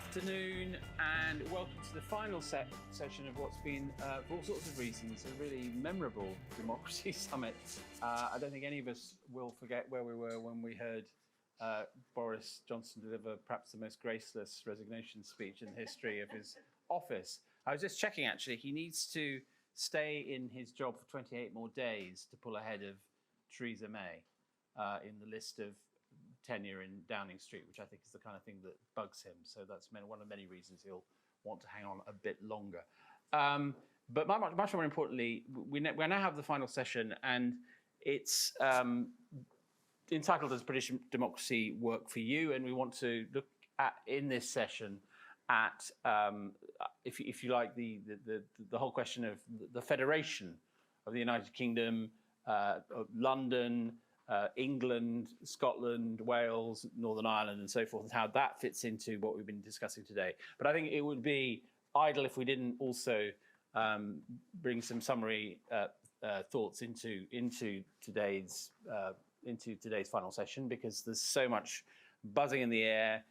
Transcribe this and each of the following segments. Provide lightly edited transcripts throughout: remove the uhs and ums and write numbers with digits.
afternoon and welcome to the final session of what's been, for all sorts of reasons, a really memorable democracy summit. I don't think any of us will forget where we were when we heard Boris Johnson deliver perhaps the most graceless resignation speech in the history of his office. I was just checking, actually, he needs to stay in his job for 28 more days to pull ahead of Theresa May in the list of tenure in Downing Street, which I think is the kind of thing that bugs him. So that's one of many reasons he'll want to hang on a bit longer. But much more importantly, we now have the final session, and it's entitled as British Democracy Work for You, and we want to look at, in this session, at, if you like, the whole question of the federation of the United Kingdom, of London, England, Scotland, Wales, Northern Ireland, and so forth, and how that fits into what we've been discussing today. But I think it would be idle if we didn't also bring some summary thoughts into today's final session, because there's so much buzzing in the air.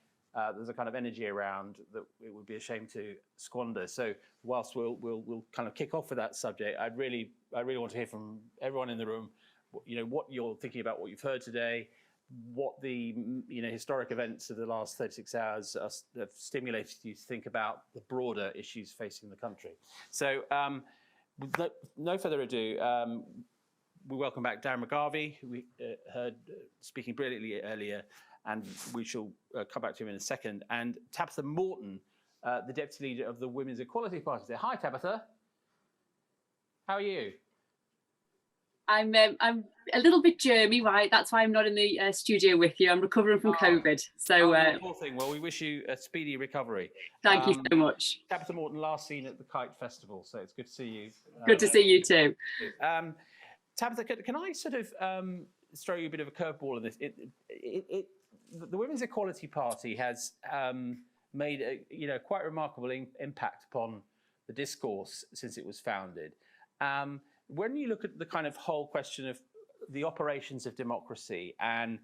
There's a kind of energy around that it would be a shame to squander. So whilst we'll kind of kick off with that subject, I really want to hear from everyone in the room, what you're thinking about what you've heard today, what the historic events of the last 36 hours have stimulated you to think about the broader issues facing the country. So with no further ado, we welcome back Darren McGarvey, who we heard speaking brilliantly earlier, and we shall come back to him in a second, and Tabitha Morton, the Deputy Leader of the Women's Equality Party. Hi, Tabitha. How are you? I'm a little bit germy, right? That's why I'm not in the studio with you. I'm recovering from COVID. So, poor thing. Well, we wish you a speedy recovery. Thank you so much. Tabitha Morton, last seen at the Kite Festival, so it's good to see you. Good to see you too. Tabitha, can I sort of throw you a bit of a curveball in this? The Women's Equality Party has made a quite remarkable impact upon the discourse since it was founded. When you look at the kind of whole question of the operations of democracy and,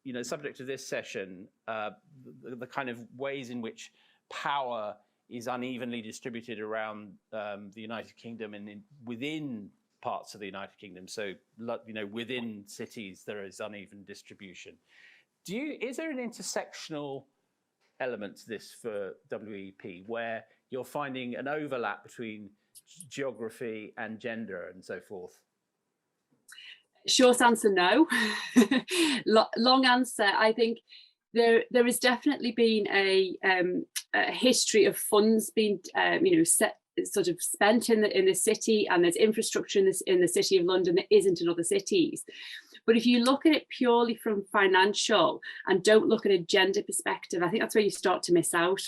the subject of this session, the kind of ways in which power is unevenly distributed around the United Kingdom and within parts of the United Kingdom. So, within cities, there is uneven distribution. Is there an intersectional element to this for WEP where you're finding an overlap between geography and gender and so forth? Short answer, no. Long answer, I think there has definitely been a history of funds being sort of spent in the city, and there's infrastructure in the city of London that isn't in other cities. But if you look at it purely from financial and don't look at a gender perspective, I think that's where you start to miss out.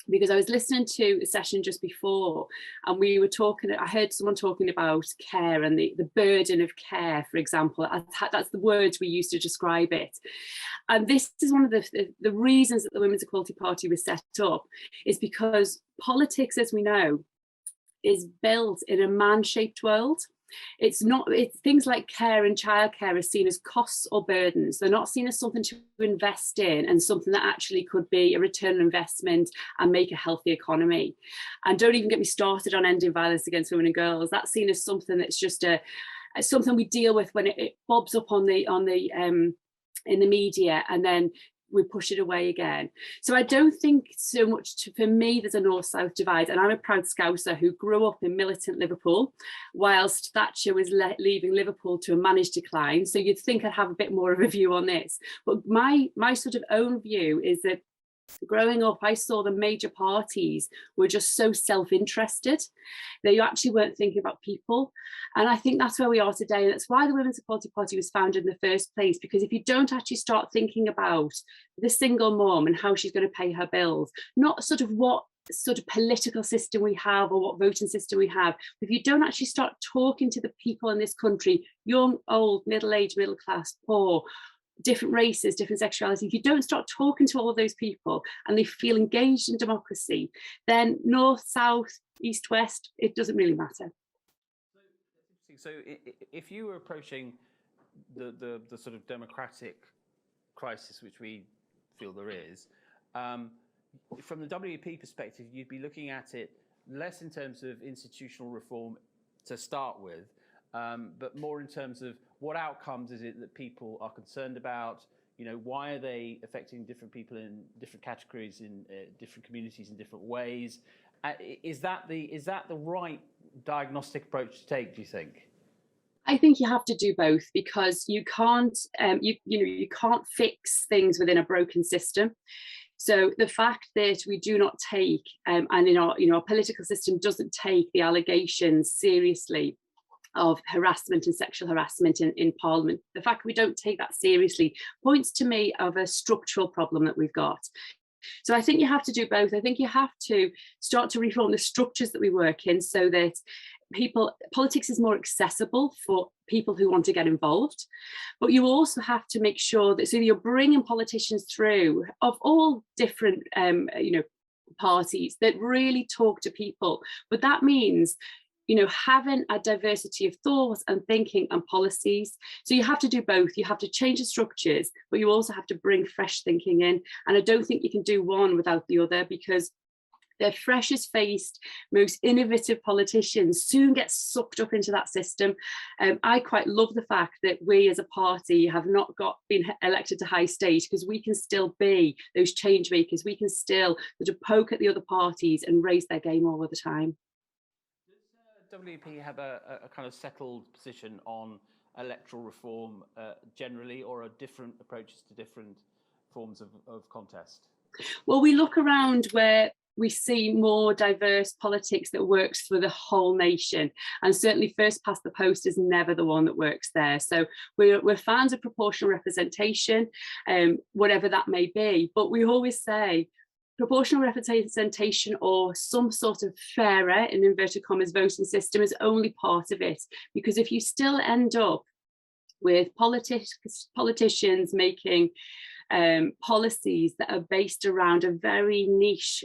Because I was listening to a session just before, and I heard someone talking about care and the burden of care, for example. That's the words we use to describe it. And this is one of the reasons that the Women's Equality Party was set up, is because politics, as we know, is built in a man-shaped world. It's things like care and childcare are seen as costs or burdens. They're not seen as something to invest in and something that actually could be a return on investment and make a healthy economy. And don't even get me started on ending violence against women and girls. That's seen as something that's just something we deal with when it bobs up in the media, and then we push it away again. So I don't think so much, for me, there's a north-south divide. And I'm a proud Scouser who grew up in militant Liverpool, whilst Thatcher was leaving Liverpool to a managed decline. So you'd think I'd have a bit more of a view on this. But my sort of own view is that growing up, I saw the major parties were just so self-interested. They actually weren't thinking about people. And I think that's where we are today. And that's why the Women's Equality Party was founded in the first place, because if you don't actually start thinking about the single mom and how she's going to pay her bills, not sort of what sort of political system we have or what voting system we have, if you don't actually start talking to the people in this country, young, old, middle-aged, middle class, poor, different races, different sexualities, if you don't start talking to all of those people and they feel engaged in democracy, then north, south, east, west, it doesn't really matter. So if you were approaching the sort of democratic crisis which we feel there is, from the WP perspective, you'd be looking at it less in terms of institutional reform to start with, but more in terms of what outcomes is it that people are concerned about. You know, why are they affecting different people in different categories, in different communities in different ways? Is that the right diagnostic approach to take, do you think? I think you have to do both, because you can't you can't fix things within a broken system. So the fact that we do not take and in our our political system doesn't take the allegations seriously of harassment and sexual harassment in Parliament, the fact we don't take that seriously points to me of a structural problem that we've got. So I think you have to do both. I think you have to start to reform the structures that we work in, so that politics is more accessible for people who want to get involved. But you also have to make sure that, so you're bringing politicians through of all different parties that really talk to people. But that means having a diversity of thought and thinking and policies. So you have to do both. You have to change the structures, but you also have to bring fresh thinking in. And I don't think you can do one without the other, because the freshest faced, most innovative politicians soon get sucked up into that system. I quite love the fact that we as a party have not been elected to high state, because we can still be those change makers. We can still sort of poke at the other parties and raise their game all the time. Does WP have a kind of settled position on electoral reform generally, or are different approaches to different forms of contest? Well, we look around where we see more diverse politics that works for the whole nation, and certainly first past the post is never the one that works there. So we're fans of proportional representation, whatever that may be, but we always say proportional representation or some sort of fairer, in inverted commas, voting system is only part of it. Because if you still end up with politicians making policies that are based around a very niche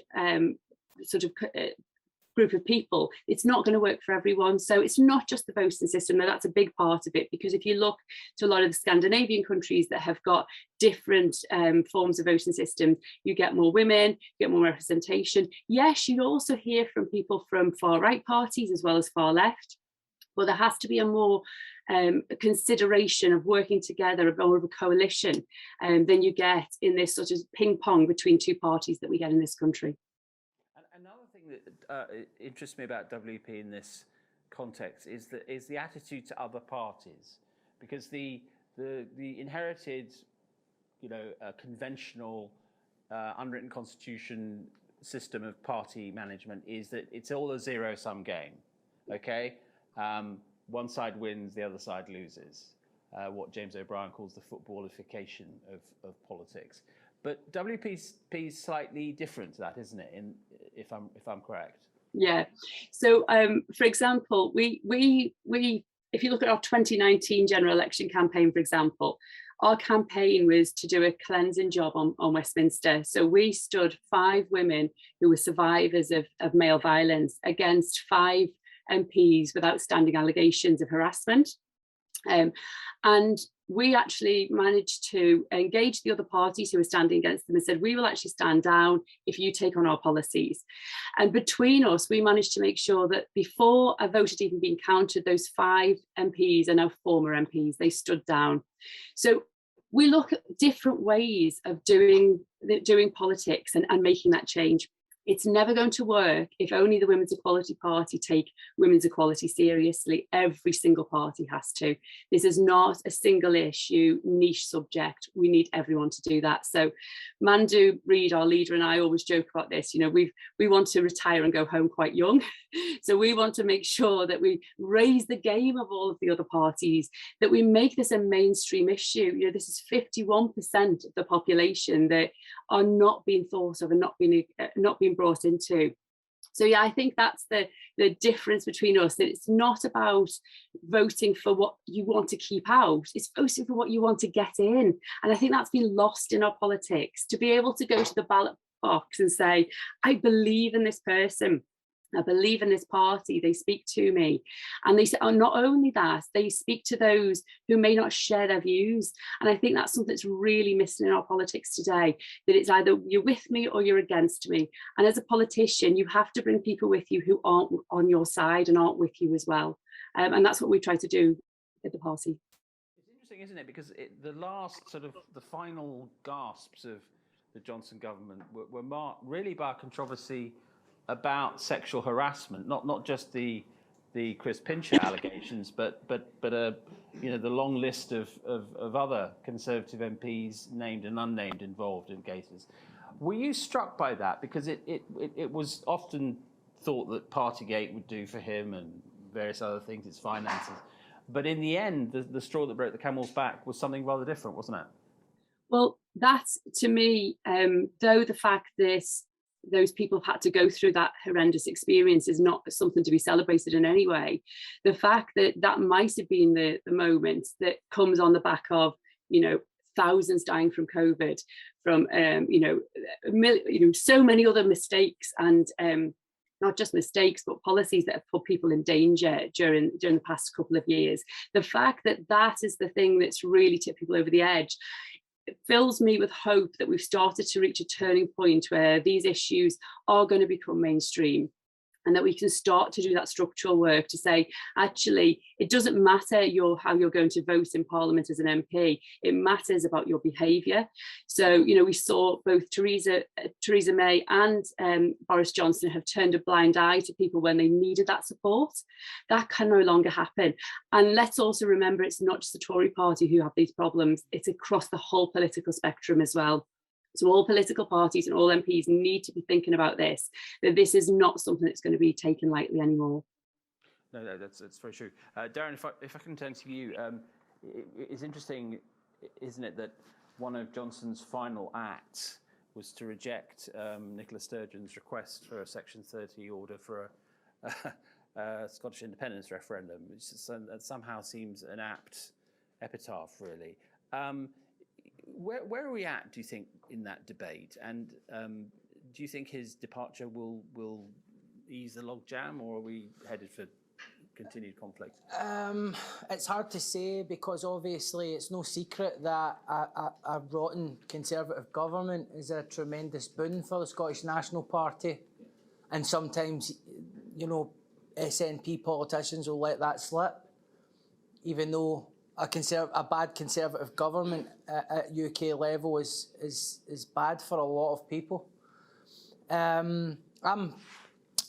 group of people, it's not going to work for everyone. So it's not just the voting system, though that's a big part of it, because if you look to a lot of the Scandinavian countries that have got different forms of voting systems, you get more women, you get more representation. Yes, you also hear from people from far right parties as well as far left, but there has to be a more consideration of working together, more of a coalition than you get in this sort of ping pong between two parties that we get in this country. Another thing that interests me about WP in this context is the attitude to other parties, because the inherited, conventional, unwritten constitution system of party management is that it's all a zero-sum game. Okay, one side wins, the other side loses. What James O'Brien calls the footballification of politics. But WP's slightly different to that, isn't it? If I'm correct. Yeah. So, for example, we if you look at our 2019 general election campaign, for example, our campaign was to do a cleansing job on Westminster. So we stood 5 women who were survivors of male violence against 5 MPs with outstanding allegations of harassment. And we actually managed to engage the other parties who were standing against them and said, we will actually stand down if you take on our policies. And between us, we managed to make sure that before a vote had even been counted, those 5 MPs are now former MPs, they stood down. So we look at different ways of doing politics and making that change. It's never going to work if only the Women's Equality Party take women's equality seriously. Every single party has to. This is not a single issue, niche subject. We need everyone to do that. So Mandu Reid, our leader, and I always joke about this. We want to retire and go home quite young. So we want to make sure that we raise the game of all of the other parties, that we make this a mainstream issue. This is 51% of the population that are not being thought of and not being brought into. So yeah, I think that's the difference between us, that it's not about voting for what you want to keep out, it's voting for what you want to get in. And I think that's been lost in our politics, to be able to go to the ballot box and say, I believe in this person I believe in this party, they speak to me. And they say, oh, not only that, they speak to those who may not share their views. And I think that's something that's really missing in our politics today, that it's either you're with me or you're against me. And as a politician, you have to bring people with you who aren't on your side and aren't with you as well. And that's what we try to do at the party. It's interesting, isn't it? Because the last sort of the final gasps of the Johnson government were marked really by controversy about sexual harassment, not just the Chris Pincher allegations, but you know, the long list of other Conservative MPs, named and unnamed, involved in cases. Were you struck by that? Because it was often thought that Partygate would do for him and various other things, its finances. But in the end, the straw that broke the camel's back was something rather different, wasn't it? Well, that's, to me, though the fact that those people have had to go through that horrendous experience is not something to be celebrated in any way. The fact that that might have been the moment that comes on the back of, you know, thousands dying from COVID, from so many other mistakes, and not just mistakes, but policies that have put people in danger during the past couple of years. The fact that that is the thing that's really tipped people over the edge, it fills me with hope that we've started to reach a turning point where these issues are going to become mainstream, and that we can start to do that structural work to say, actually, it doesn't matter how you're going to vote in Parliament as an MP, it matters about your behaviour. So, you know, we saw both Theresa May and Boris Johnson have turned a blind eye to people when they needed that support. That can no longer happen. And let's also remember, it's not just the Tory party who have these problems, it's across the whole political spectrum as well. So all political parties and all MPs need to be thinking about this, that this is not something that's going to be taken lightly anymore. No, that's very true. Darren, if I can turn to you, it's interesting, isn't it, that one of Johnson's final acts was to reject Nicola Sturgeon's request for a Section 30 order for a Scottish independence referendum, which somehow seems an apt epitaph, really. Where are we at, do you think, in that debate? And do you think his departure will ease the logjam, or are we headed for continued conflict? It's hard to say, because obviously it's no secret that a rotten Conservative government is a tremendous boon for the Scottish National Party. And sometimes, you know, SNP politicians will let that slip, even though a bad Conservative government at UK level is bad for a lot of people. I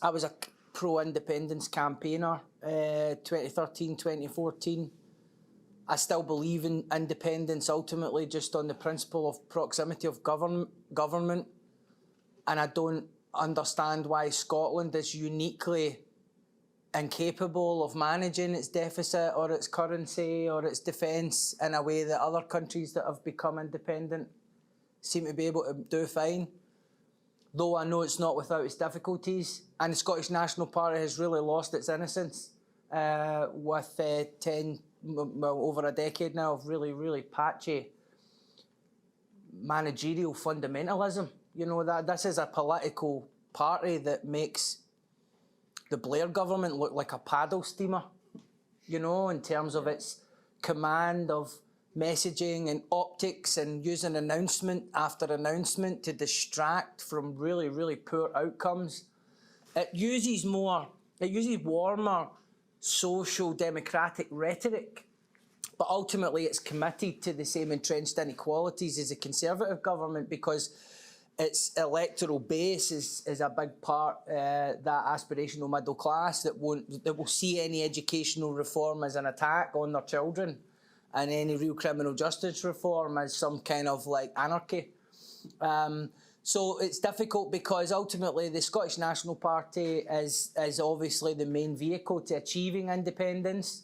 was a pro-independence campaigner 2013, 2014. I still believe in independence ultimately, just on the principle of proximity of government. And I don't understand why Scotland is uniquely incapable of managing its deficit or its currency or its defence in a way that other countries that have become independent seem to be able to do fine. Though I know it's not without its difficulties, and the Scottish National Party has really lost its innocence with over a decade now of really, really patchy managerial fundamentalism. You know, that this is a political party that makes the Blair government look like a paddle steamer, you know, in terms of its command of messaging and optics, and using announcement after announcement to distract from really, really poor outcomes. It uses warmer social democratic rhetoric, but ultimately it's committed to the same entrenched inequalities as a Conservative government, because its electoral base is a big part, that aspirational middle class that will see any educational reform as an attack on their children, and any real criminal justice reform as some kind of like anarchy. So it's difficult, because ultimately the Scottish National Party is obviously the main vehicle to achieving independence.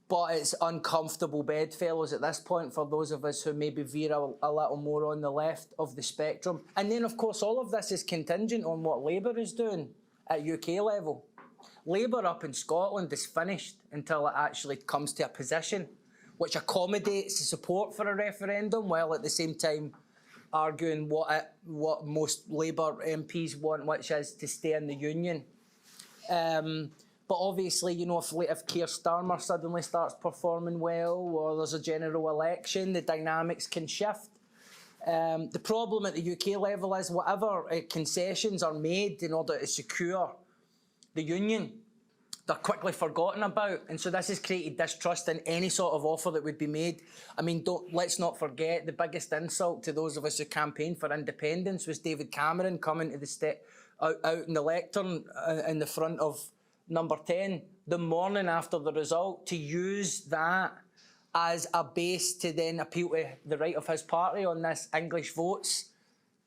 But it's uncomfortable bedfellows at this point for those of us who maybe veer a little more on the left of the spectrum. And then, of course, all of this is contingent on what Labour is doing at UK level. Labour up in Scotland is finished until it actually comes to a position which accommodates the support for a referendum, while at the same time arguing what most Labour MPs want, which is to stay in the Union But obviously, you know, if Keir Starmer suddenly starts performing well, or there's a general election, the dynamics can shift. The problem at the UK level is whatever concessions are made in order to secure the union, they're quickly forgotten about. And so this has created distrust in any sort of offer that would be made. I mean, let's not forget the biggest insult to those of us who campaigned for independence was David Cameron coming to the out in the lectern in the front of Number 10 the morning after the result to use that as a base to then appeal to the right of his party on this English votes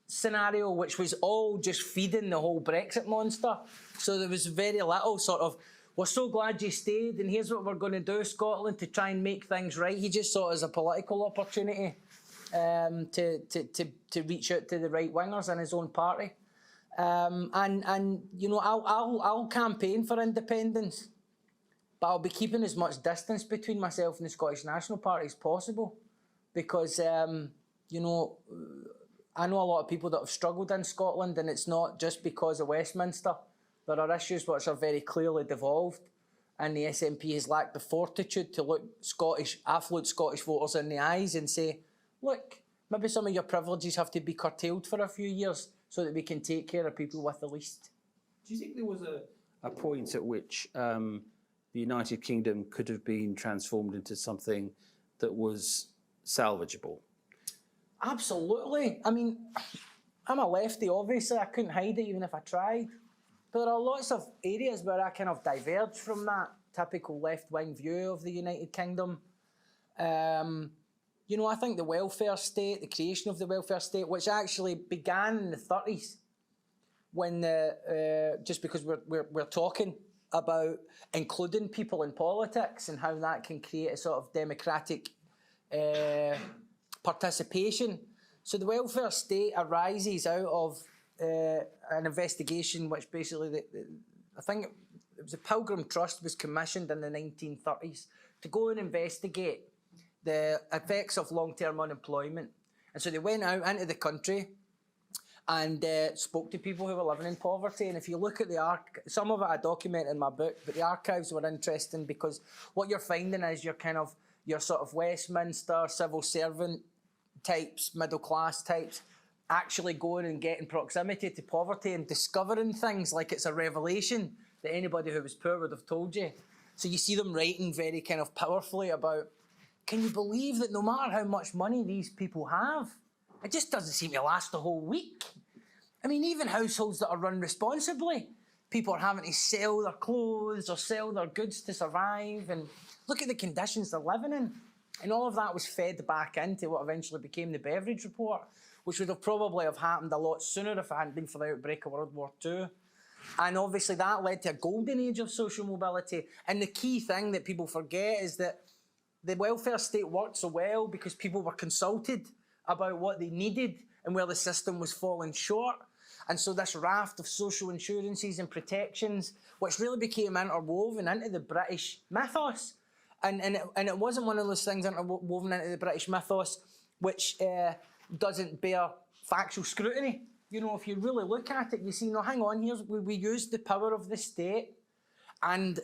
scenario, which was all just feeding the whole Brexit monster. So there was very little sort of, we're so glad you stayed and here's what we're going to do, Scotland, to try and make things right. He just saw it as a political opportunity to reach out to the right-wingers in his own party. And you know, I'll campaign for independence, but I'll be keeping as much distance between myself and the Scottish National Party as possible, because you know, I know a lot of people that have struggled in Scotland, and it's not just because of Westminster. There are issues which are very clearly devolved, and the SNP has lacked the fortitude to look affluent Scottish voters in the eyes and say, look, maybe some of your privileges have to be curtailed for a few years so that we can take care of people with the least. Do you think there was a point at which the United Kingdom could have been transformed into something that was salvageable? Absolutely. I mean, I'm a lefty, obviously. I couldn't hide it even if I tried. But there are lots of areas where I kind of diverge from that typical left-wing view of the United Kingdom. You know, I think the welfare state, the creation of the welfare state, which actually began in the 30s, when just because we're talking about including people in politics and how that can create a sort of democratic participation. So the welfare state arises out of an investigation which basically, I think it was the Pilgrim Trust was commissioned in the 1930s to go and investigate the effects of long-term unemployment. And so they went out into the country and spoke to people who were living in poverty. And if you look at some of it I document in my book, but the archives were interesting because what you're finding is your sort of Westminster civil servant types, middle class types, actually going and getting proximity to poverty and discovering things like it's a revelation that anybody who was poor would have told you. So you see them writing very kind of powerfully about, can you believe that no matter how much money these people have, it just doesn't seem to last the whole week? I mean, even households that are run responsibly, people are having to sell their clothes or sell their goods to survive, and look at the conditions they're living in. And all of that was fed back into what eventually became the Beveridge Report, which would have probably have happened a lot sooner if it hadn't been for the outbreak of World War II. And obviously that led to a golden age of social mobility. And the key thing that people forget is that the welfare state worked so well because people were consulted about what they needed and where the system was falling short. And so this raft of social insurances and protections, which really became interwoven into the British mythos. And it wasn't one of those things interwoven into the British mythos which doesn't bear factual scrutiny. You know, if you really look at it, you see, no, hang on, we used the power of the state and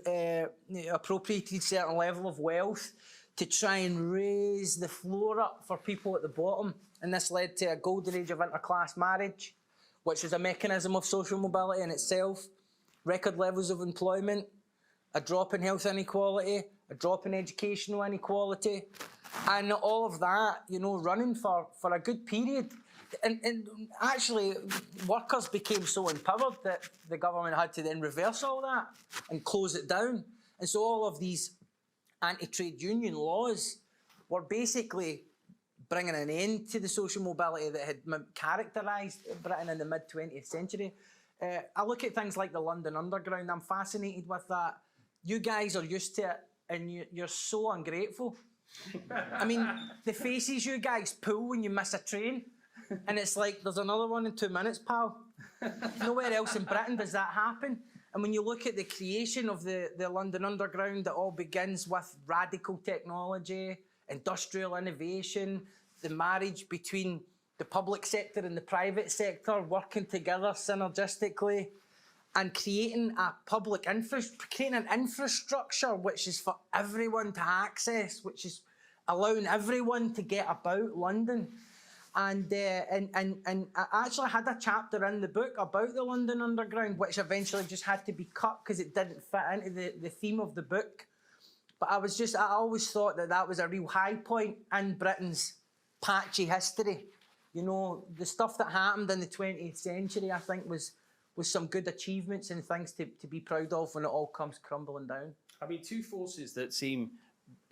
appropriated a certain level of wealth to try and raise the floor up for people at the bottom. And this led to a golden age of interclass marriage, which is a mechanism of social mobility in itself, record levels of employment, a drop in health inequality, a drop in educational inequality, and all of that, you know, running for a good period. And actually, workers became so empowered that the government had to then reverse all that and close it down. And so all of these anti-trade union laws were basically bringing an end to the social mobility that had characterised Britain in the mid-20th century. I look at things like the London Underground. I'm fascinated with that. You guys are used to it, and you're so ungrateful. I mean, the faces you guys pull when you miss a train, and it's like, there's another one in 2 minutes, pal. Nowhere else in Britain does that happen. And when you look at the creation of the London Underground, it all begins with radical technology, industrial innovation, the marriage between the public sector and the private sector working together synergistically. and creating an infrastructure which is for everyone to access, which is allowing everyone to get about London. And I actually had a chapter in the book about the London Underground, which eventually just had to be cut because it didn't fit into the theme of the book. But I always thought that was a real high point in Britain's patchy history. You know, the stuff that happened in the 20th century, I think, was some good achievements and things to be proud of when it all comes crumbling down. I mean, two forces that seem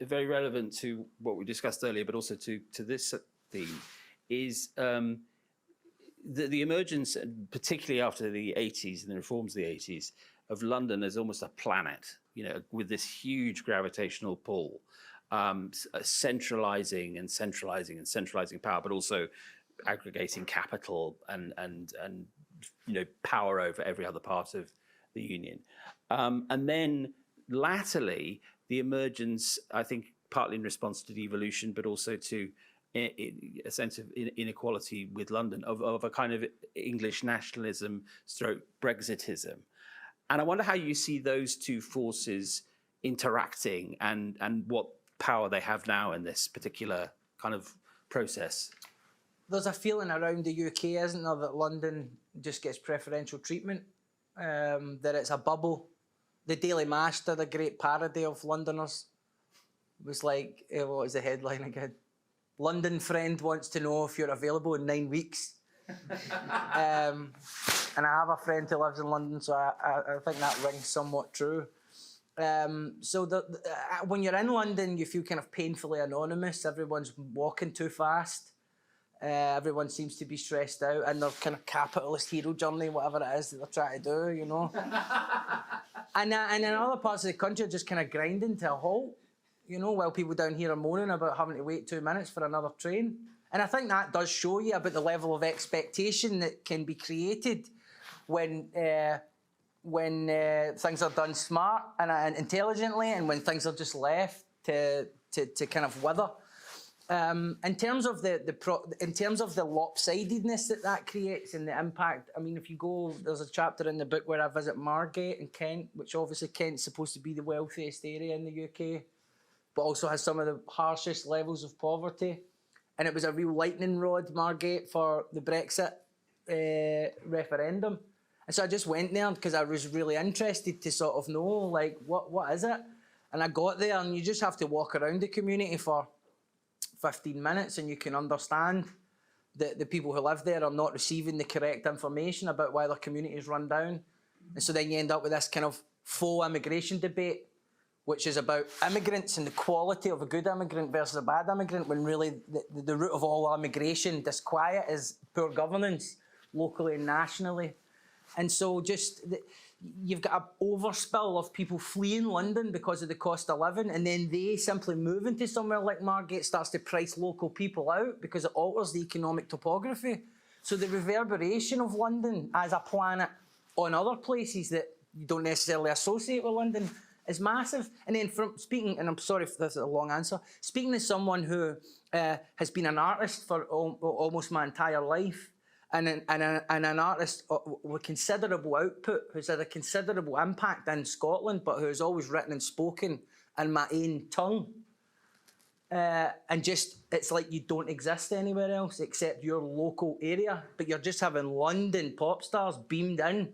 very relevant to what we discussed earlier, but also to this theme, is the emergence, particularly after the 80s and the reforms of the 80s, of London as almost a planet, you know, with this huge gravitational pull, centralizing power, but also aggregating capital and you know, power over every other part of the Union. And then latterly, the emergence, I think, partly in response to devolution, but also to a sense of inequality with London, of a kind of English nationalism stroke Brexitism. And I wonder how you see those two forces interacting and what power they have now in this particular kind of process. There's a feeling around the UK, isn't there, that London just gets preferential treatment, that it's a bubble. The Daily Mash did a great parody of Londoners. It was like, what was the headline again? London friend wants to know if you're available in 9 weeks. And I have a friend who lives in London, so I think that rings somewhat true. So when you're in London, you feel kind of painfully anonymous. Everyone's walking too fast. Everyone seems to be stressed out in their kind of capitalist hero journey, whatever it is that they're trying to do, you know. And in other parts of the country, just kind of grinding to a halt, you know, while people down here are moaning about having to wait 2 minutes for another train. And I think that does show you about the level of expectation that can be created when things are done smart and intelligently, and when things are just left to kind of wither. In terms of the lopsidedness that creates and the impact, I mean, if you go, there's a chapter in the book where I visit Margate in Kent, which obviously Kent's supposed to be the wealthiest area in the UK, but also has some of the harshest levels of poverty. And it was a real lightning rod, Margate, for the Brexit referendum. And so I just went there because I was really interested to sort of know, like, what is it? And I got there, and you just have to walk around the community for 15 minutes and you can understand that the people who live there are not receiving the correct information about why their community is run down. And so then you end up with this kind of faux immigration debate, which is about immigrants and the quality of a good immigrant versus a bad immigrant, when really the root of all immigration disquiet is poor governance, locally and nationally. And so you've got an overspill of people fleeing London because of the cost of living, and then they simply moving to somewhere like Margate starts to price local people out because it alters the economic topography. So the reverberation of London as a planet on other places that you don't necessarily associate with London is massive. And then from speaking, and I'm sorry if this is a long answer, speaking as someone who has been an artist for almost my entire life, and an artist with considerable output, who's had a considerable impact in Scotland, but who has always written and spoken in my own tongue. And just, it's like you don't exist anywhere else except your local area, but you're just having London pop stars beamed in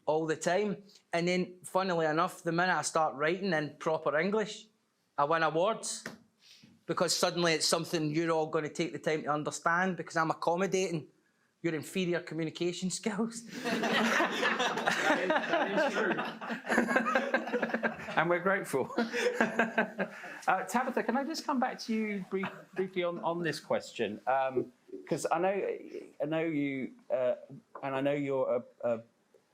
all the time. And then, funnily enough, the minute I start writing in proper English, I win awards, because suddenly it's something you're all going to take the time to understand, because I'm accommodating your inferior communication skills. That is true. And we're grateful. Tabitha, can I just come back to you briefly on this question? Because I know you, and I know you're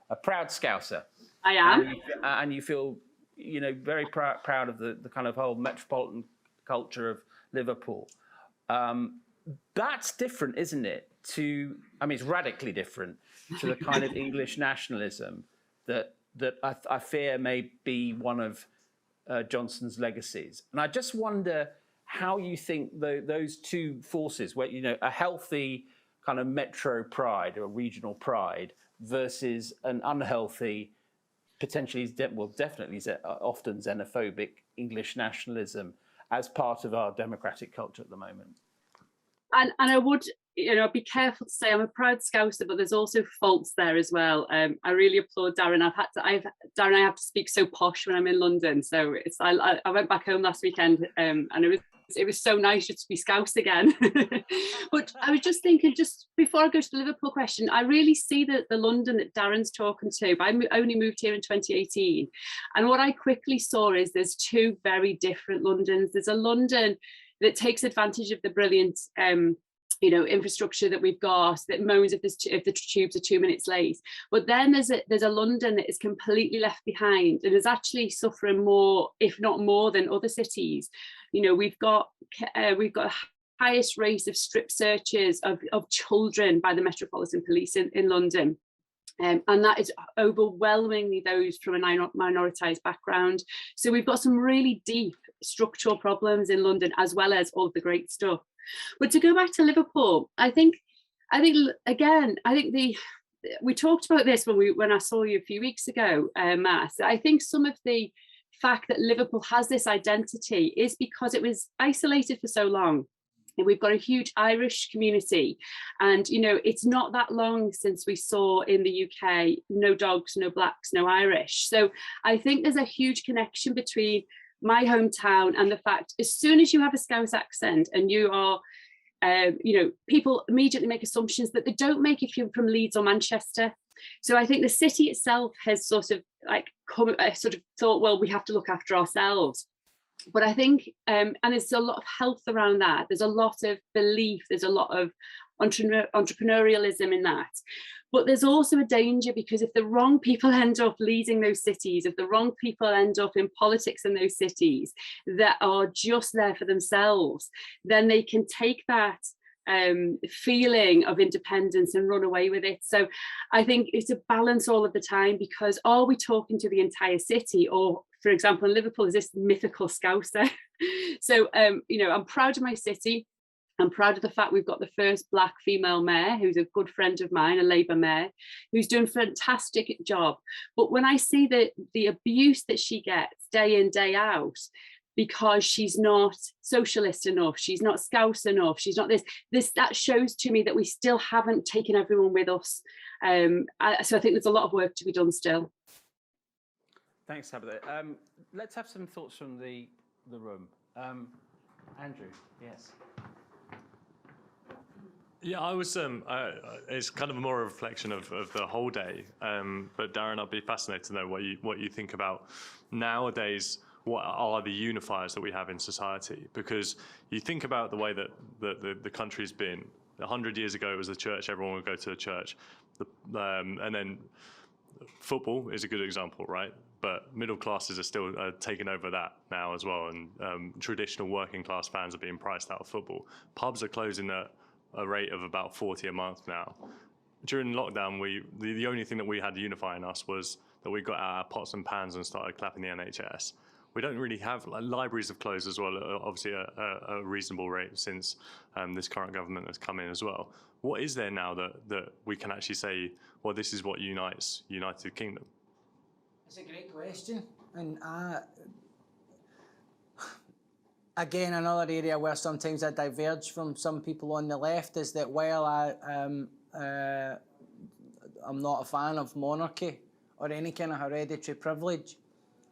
a proud Scouser. I am. And you feel, you know, very proud of the kind of whole metropolitan culture of Liverpool. That's different, isn't it? I mean, it's radically different to the kind of English nationalism that I fear may be one of Johnson's legacies. And I just wonder how you think those two forces, where, you know, a healthy kind of metro pride or regional pride versus an unhealthy, potentially, definitely often xenophobic English nationalism as part of our democratic culture at the moment? And I would, be careful to say I'm a proud Scouser, but there's also faults there as well. I really applaud Darren. Darren, I have to speak so posh when I'm in London. So I went back home last weekend, and it was so nice just to be Scouse again. But I was just thinking, just before I go to the Liverpool question, I really see the London that Darren's talking to. But I only moved here in 2018, and what I quickly saw is there's two very different Londons. There's a London that takes advantage of the brilliant infrastructure that we've got, that moans if the tubes are 2 minutes late. But then there's a London that is completely left behind and is actually suffering more, if not more, than other cities. We've got the highest rate of strip searches of children by the Metropolitan Police in London. And that is overwhelmingly those from a minoritized background. So we've got some really deep structural problems in London, as well as all the great stuff. But to go back to Liverpool, I think we talked about this when I saw you a few weeks ago, Matt. I think some of the fact that Liverpool has this identity is because it was isolated for so long. We've got a huge Irish community, and it's not that long since we saw in the UK no dogs, no blacks, no Irish. So I think there's a huge connection between my hometown and the fact as soon as you have a Scouse accent and you are people immediately make assumptions that they don't make if you're from Leeds or Manchester. So I think the city itself has sort of thought, well, we have to look after ourselves. But I think, and there's a lot of health around that. There's a lot of belief. There's a lot of entrepreneurialism in that. But there's also a danger, because if the wrong people end up leading those cities, if the wrong people end up in politics in those cities that are just there for themselves, then they can take that feeling of independence and run away with it. So I think it's a balance all of the time, because are we talking to the entire city, or, for example, in Liverpool, is this mythical Scouser? So, I'm proud of my city. I'm proud of the fact we've got the first Black female mayor, who's a good friend of mine, a Labour mayor, who's doing a fantastic job. But when I see the abuse that she gets day in, day out, because she's not socialist enough, she's not Scouse enough, she's not this, that shows to me that we still haven't taken everyone with us. So I think there's a lot of work to be done still. Thanks, Tabitha. Let's have some thoughts from the room. Andrew, yes. Yeah, I was. It's kind of more a reflection of the whole day. But Darren, I'd be fascinated to know what you think about nowadays. What are the unifiers that we have in society? Because you think about the way that the country's been. 100 years ago, it was the church. Everyone would go to the church, and then football is a good example, right? But middle classes are still taking over that now as well, and traditional working class fans are being priced out of football. Pubs are closing at a rate of about 40 a month now. During lockdown, the only thing that we had unifying us was that we got our pots and pans and started clapping the NHS. We don't really have, libraries have closed as well, obviously a reasonable rate since this current government has come in as well. What is there now that we can actually say, well, this is what unites United Kingdom? It's a great question, and again, another area where sometimes I diverge from some people on the left is that while I'm not a fan of monarchy or any kind of hereditary privilege,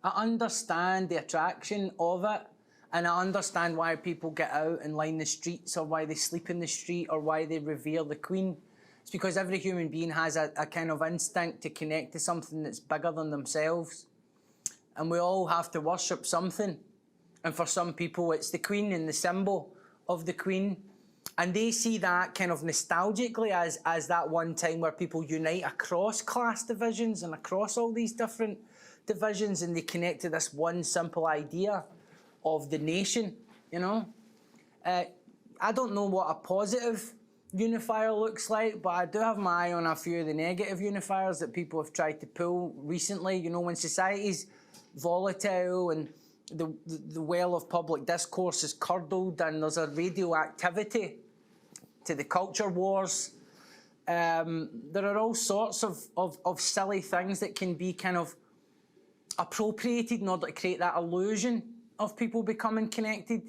I understand the attraction of it, and I understand why people get out and line the streets, or why they sleep in the street, or why they revere the Queen. It's because every human being has a kind of instinct to connect to something that's bigger than themselves. And we all have to worship something. And for some people, it's the Queen and the symbol of the Queen. And they see that kind of nostalgically as that one time where people unite across class divisions and across all these different divisions, and they connect to this one simple idea of the nation, I don't know what a positive unifier looks like, but I do have my eye on a few of the negative unifiers that people have tried to pull recently. When society's volatile and the well of public discourse is curdled and there's a radioactivity to the culture wars, there are all sorts of silly things that can be kind of appropriated in order to create that illusion of people becoming connected.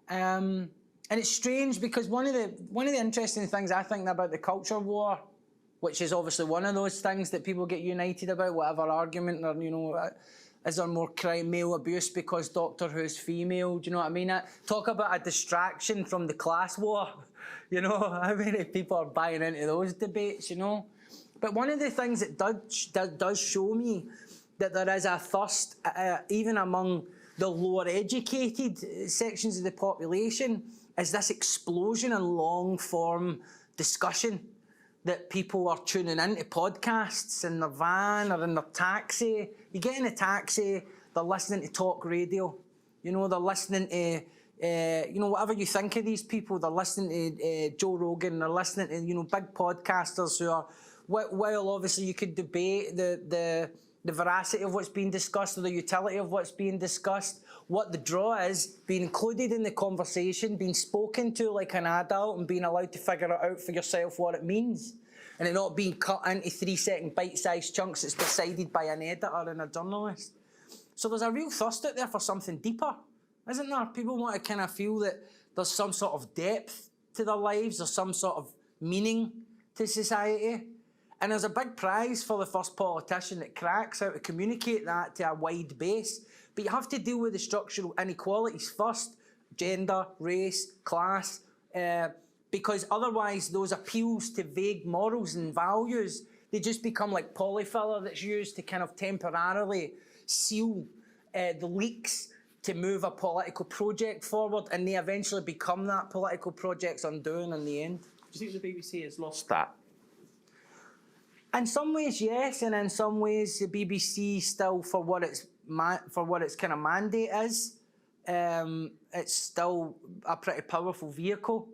And it's strange because one of the interesting things I think about the culture war, which is obviously one of those things that people get united about, whatever argument, or, you know, is there more crime, male abuse because Doctor Who's female? Do you know what I mean? Talk about a distraction from the class war. You know, how many people are buying into those debates, you know? But one of the things that does show me that there is a thirst, even among the lower educated sections of the population, is this explosion in long-form discussion that people are tuning into podcasts in their van or in their taxi. You get in a taxi, they're listening to talk radio. You know, they're listening to, you know, whatever you think of these people, they're listening to Joe Rogan, they're listening to, you know, big podcasters who are, while obviously you could debate the veracity of what's being discussed or the utility of what's being discussed, what the draw is, being included in the conversation, being spoken to like an adult and being allowed to figure it out for yourself what it means, and it not being cut into 3-second bite-sized chunks that's decided by an editor and a journalist. So there's a real thirst out there for something deeper, isn't there? People want to kind of feel that there's some sort of depth to their lives or some sort of meaning to society. And there's a big prize for the first politician that cracks how to communicate that to a wide base. But you have to deal with the structural inequalities first, gender, race, class, because otherwise those appeals to vague morals and values, they just become like polyfiller that's used to kind of temporarily seal the leaks to move a political project forward, and they eventually become that political project's undoing in the end. Do you think the BBC has lost that? In some ways, yes, and in some ways, the BBC still, for what its kind of mandate is, it's still a pretty powerful vehicle.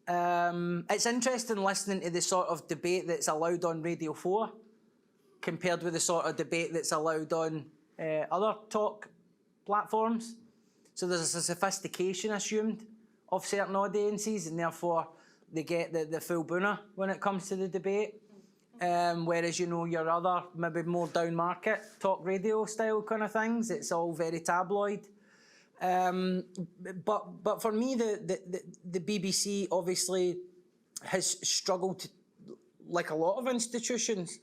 It's interesting listening to the sort of debate that's allowed on Radio 4 compared with the sort of debate that's allowed on other talk platforms. So there's a sophistication assumed of certain audiences, and therefore they get the full boona when it comes to the debate. Whereas, you know, your other, maybe more down market, talk radio style kind of things, it's all very tabloid. But for me, the BBC obviously has struggled, like a lot of institutions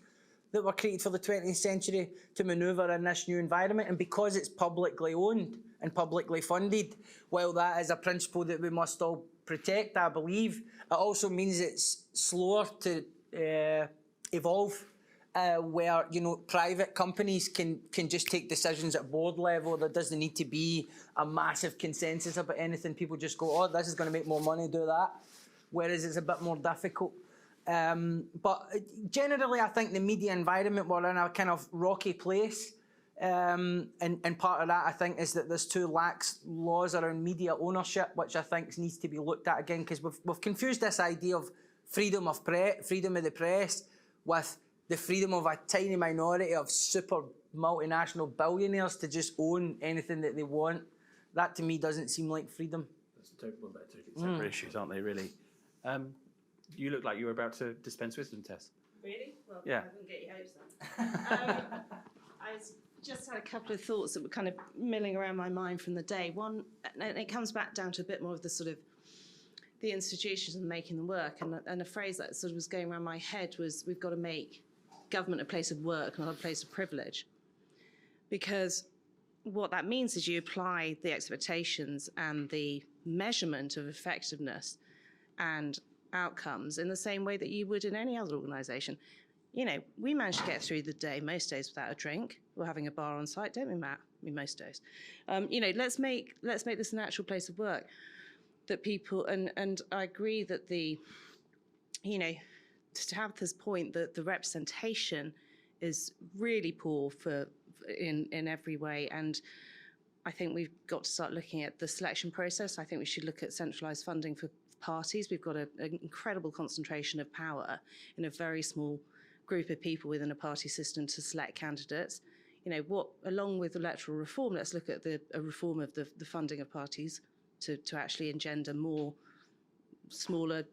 that were created for the 20th century, to manoeuvre in this new environment. And because it's publicly owned and publicly funded, while that is a principle that we must all protect, I believe, it also means it's slower to evolve, where, you know, private companies can just take decisions at board level. There doesn't need to be a massive consensus about anything. People just go, oh, this is going to make more money, do that. Whereas it's a bit more difficult. But generally, I think the media environment, we're in a kind of rocky place. And part of that, I think, is that there's too lax laws around media ownership, which I think needs to be looked at again, because we've confused this idea of freedom of the press with the freedom of a tiny minority of super multinational billionaires to just own anything that they want. That, to me, doesn't seem like freedom. That's totally separate issues, aren't they, really? You look like you were about to dispense wisdom tests. Really? Well, Yeah. I wouldn't get your hopes then. I just had a couple of thoughts that were kind of milling around my mind from the day. One, and it comes back down to a bit more of the sort of the institutions and making them work. And a phrase that sort of was going around my head was, we've got to make government a place of work, not a place of privilege. Because what that means is you apply the expectations and the measurement of effectiveness and outcomes in the same way that you would in any other organisation. You know, we manage to get through the day most days without a drink. We're having a bar on site, don't we, Matt? I mean, most days. You know, let's make this an actual place of work that people, and I agree that you know, to have this point that the representation is really poor in every way, and I think we've got to start looking at the selection process. I think we should look at centralised funding for parties. We've got an incredible concentration of power in a very small group of people within a party system to select candidates. You know, along with electoral reform, let's look at a reform of the funding of parties to actually engender more smaller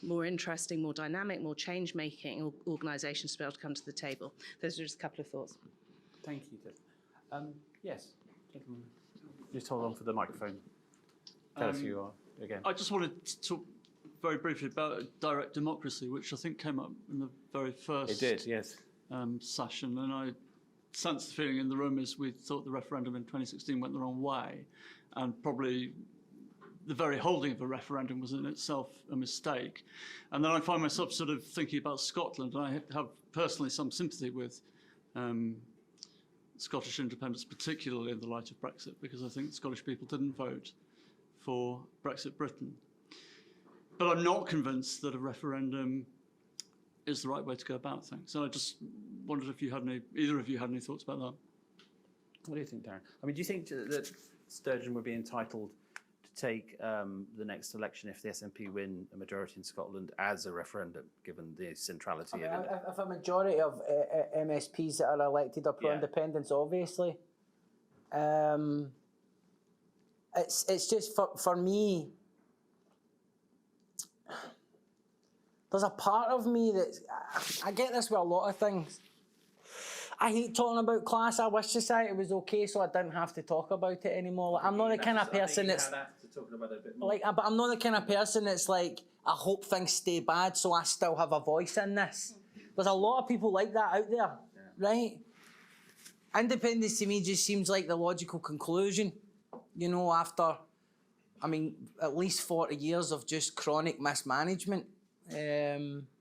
more interesting, more dynamic, more change-making organisations to be able to come to the table. Those are just a couple of thoughts. Thank you, Tiff. Yes, gentlemen. Just hold on for the microphone. Tell us who you are again. I just wanted to talk very briefly about direct democracy, which I think came up in the very first It did, yes. session, and I sense the feeling in the room is we thought the referendum in 2016 went the wrong way, and probably the very holding of a referendum was in itself a mistake. And then I find myself sort of thinking about Scotland, and I have personally some sympathy with Scottish independence, particularly in the light of Brexit, because I think the Scottish people didn't vote for Brexit Britain. But I'm not convinced that a referendum is the right way to go about things. And I just wondered if either of you had any thoughts about that. What do you think, Darren? I mean, do you think that Sturgeon would be entitled to take the next election if the SNP win a majority in Scotland as a referendum, given the centrality of it? If a majority of MSPs that are elected are pro-independence, obviously. It's just, for me, there's a part of me that, I get this with a lot of things. I hate talking about class. I wish society was okay so I didn't have to talk about it anymore. Like, I'm not the kind of person that's... but I'm not the kind of person that's like, I hope things stay bad so I still have a voice in this. There's a lot of people like that out there, right? Independence to me just seems like the logical conclusion, after, at least 40 years of just chronic mismanagement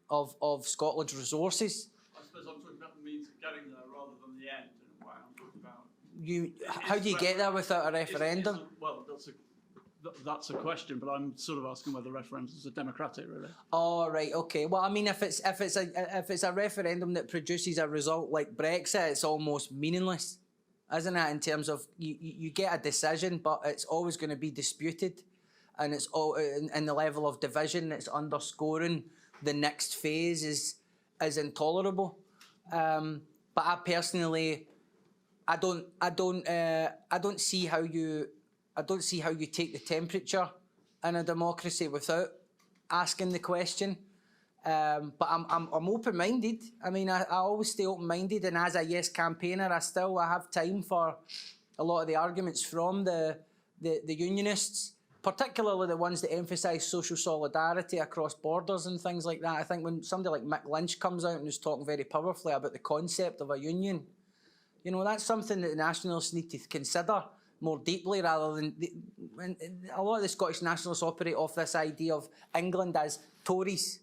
of Scotland's resources. I suppose I'm talking about the means of getting there rather than the end, in a way. I'm talking about... How do you get there without a referendum? Well, that's a question, but I'm sort of asking whether referendums are democratic, really. Oh, right, okay. Well, if it's a referendum that produces a result like Brexit, it's almost meaningless, isn't it? In terms of you get a decision, but it's always going to be disputed, and it's all in the level of division that's underscoring the next phase is intolerable. But I personally, I don't see how you take the temperature in a democracy without asking the question. But I'm open-minded. I always stay open-minded, and as a yes campaigner, I have time for a lot of the arguments from the unionists, particularly the ones that emphasise social solidarity across borders and things like that. I think when somebody like Mick Lynch comes out and is talking very powerfully about the concept of a union, that's something that the nationalists need to consider more deeply, rather than a lot of the Scottish nationalists operate off this idea of England as Tories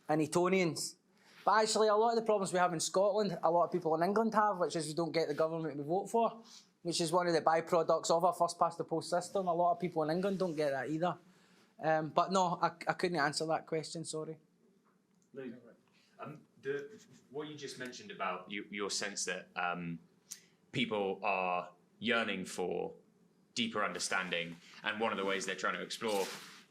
and Etonians. But actually, a lot of the problems we have in Scotland, a lot of people in England have, which is we don't get the government we vote for, which is one of the byproducts of a first-past-the-post system. A lot of people in England don't get that either. But no, I couldn't answer that question, sorry. What you just mentioned about your sense that people are yearning for deeper understanding, and one of the ways they're trying to explore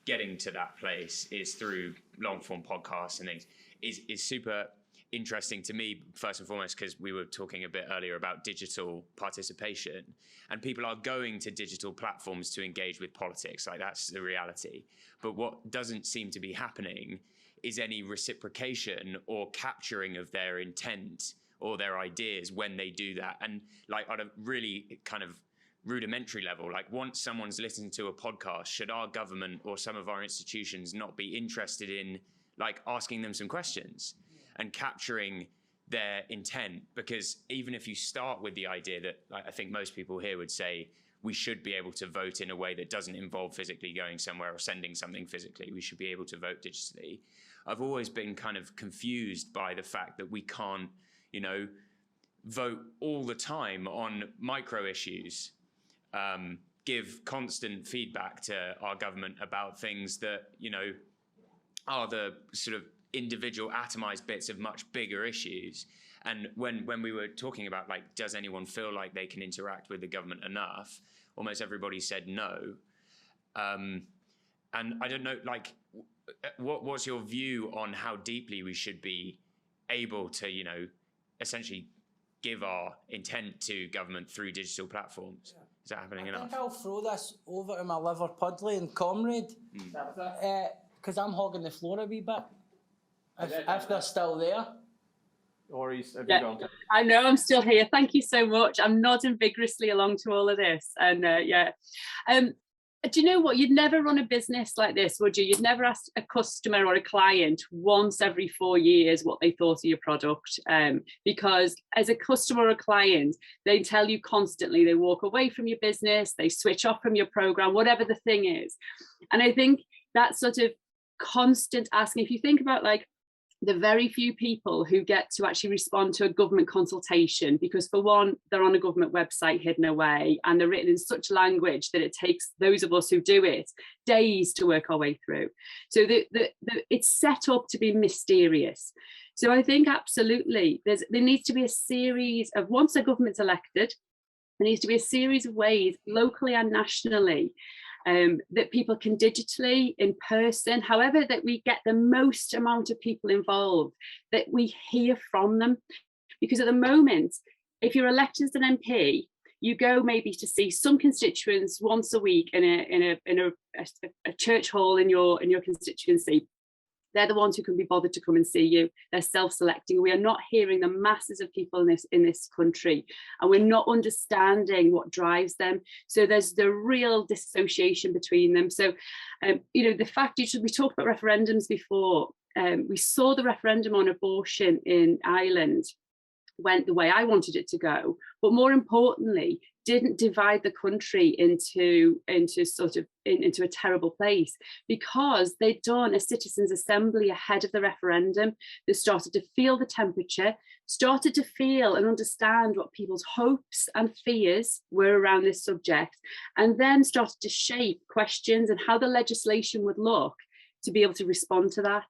getting to that place is through long-form podcasts and things, is super interesting to me, first and foremost, because we were talking a bit earlier about digital participation, and people are going to digital platforms to engage with politics. Like, that's the reality. But what doesn't seem to be happening is any reciprocation or capturing of their intent or their ideas when they do that. And like, on a really kind of rudimentary level, like, once someone's listening to a podcast, should our government or some of our institutions not be interested in like asking them some questions and capturing their intent? Because even if you start with the idea that, like, I think most people here would say we should be able to vote in a way that doesn't involve physically going somewhere or sending something physically, we should be able to vote digitally. I've always been kind of confused by the fact that we can't, vote all the time on micro issues, give constant feedback to our government about things that, are the sort of individual atomized bits of much bigger issues. And when we were talking about, like, does anyone feel like they can interact with the government enough, almost everybody said no. And I don't know, like, what's your view on how deeply we should be able to, essentially give our intent to government through digital platforms? Is that happening enough? I think I'll throw this over to my liver puddling comrade. Because I'm hogging the floor a wee bit. If they're still there. Or have you Yeah, gone? I know I'm still here. Thank you so much. I'm nodding vigorously along to all of this. And do you know what? You'd never run a business like this, would you? You'd never ask a customer or a client once every 4 years what they thought of your product. Because as a customer or a client, they tell you constantly, they walk away from your business, they switch off from your program, whatever the thing is. And I think that sort of constant asking, if you think about like the very few people who get to actually respond to a government consultation, because for one, they're on a government website hidden away and they're written in such language that it takes those of us who do it days to work our way through. So it's set up to be mysterious. So I think absolutely there needs to be a series of, once a government's elected, there needs to be a series of ways, locally and nationally, that people can digitally, in person, however that we get the most amount of people involved, that we hear from them. Because at the moment, if you're elected as an MP, you go maybe to see some constituents once a week in a church hall in your constituency. They're the ones who can be bothered to come and see you. They're self-selecting. We are not hearing the masses of people in this country, and we're not understanding what drives them. So there's the real dissociation between them. So, the fact we talked about referendums before. We saw the referendum on abortion in Ireland went the way I wanted it to go, but more importantly, didn't divide the country into a terrible place, because they'd done a citizens' assembly ahead of the referendum. They started to feel the temperature, started to feel and understand what people's hopes and fears were around this subject, and then started to shape questions and how the legislation would look to be able to respond to that.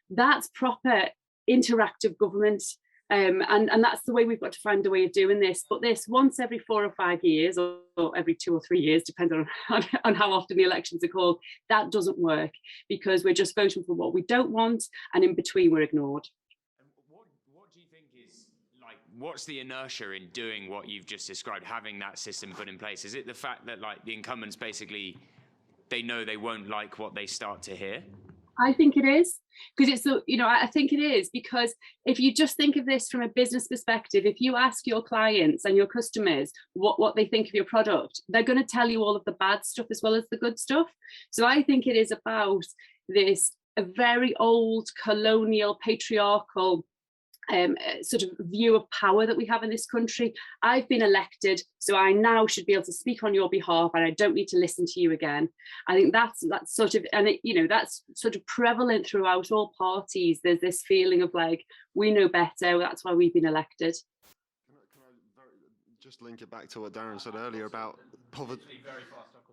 That's proper interactive government. And that's the way we've got to find a way of doing this. But this once every 4 or 5 years, or every 2 or 3 years, depending on how often the elections are called, that doesn't work, because we're just voting for what we don't want, and in between we're ignored. What do you think is, like, what's the inertia in doing what you've just described, having that system put in place? Is it the fact that, like, the incumbents basically, they know they won't like what they start to hear? I think it is, because I think it is, because if you just think of this from a business perspective, if you ask your clients and your customers what they think of your product, they're going to tell you all of the bad stuff as well as the good stuff. So I think it is about this a very old colonial patriarchal sort of view of power that we have in this country. I've been elected, so I now should be able to speak on your behalf, and I don't need to listen to you again. I think that's sort of, and that's sort of prevalent throughout all parties. There's this feeling of like, we know better, that's why we've been elected. Can I just link it back to what Darren said earlier about poverty?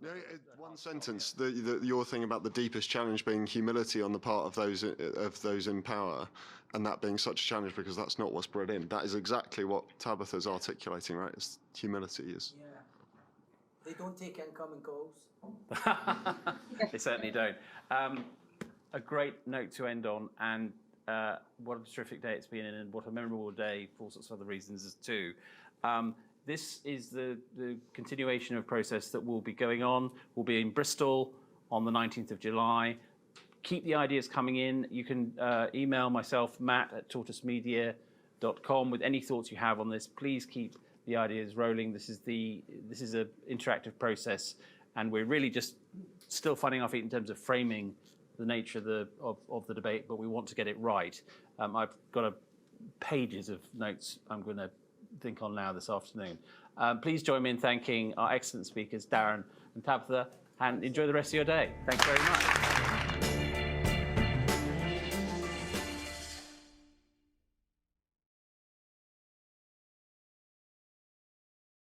No, one sentence. Your thing about the deepest challenge being humility on the part of those in power, and that being such a challenge because that's not what's bred in. That is exactly what Tabitha's articulating, right? It's humility is. Yeah. They don't take incoming calls. They certainly don't. A great note to end on, and what a terrific day it's been, and what a memorable day for all sorts of other reasons too. This is the continuation of a process that will be going on. We'll be in Bristol on the 19th of July. Keep the ideas coming in. You can email myself, matt@tortoisemedia.com, with any thoughts you have on this. Please keep the ideas rolling. This is an interactive process, and we're really just still finding our feet in terms of framing the nature of the debate, but we want to get it right. I've got pages of notes I'm going to think on now this afternoon. Please join me in thanking our excellent speakers, Darren and Tabitha, and enjoy the rest of your day. Thanks very much.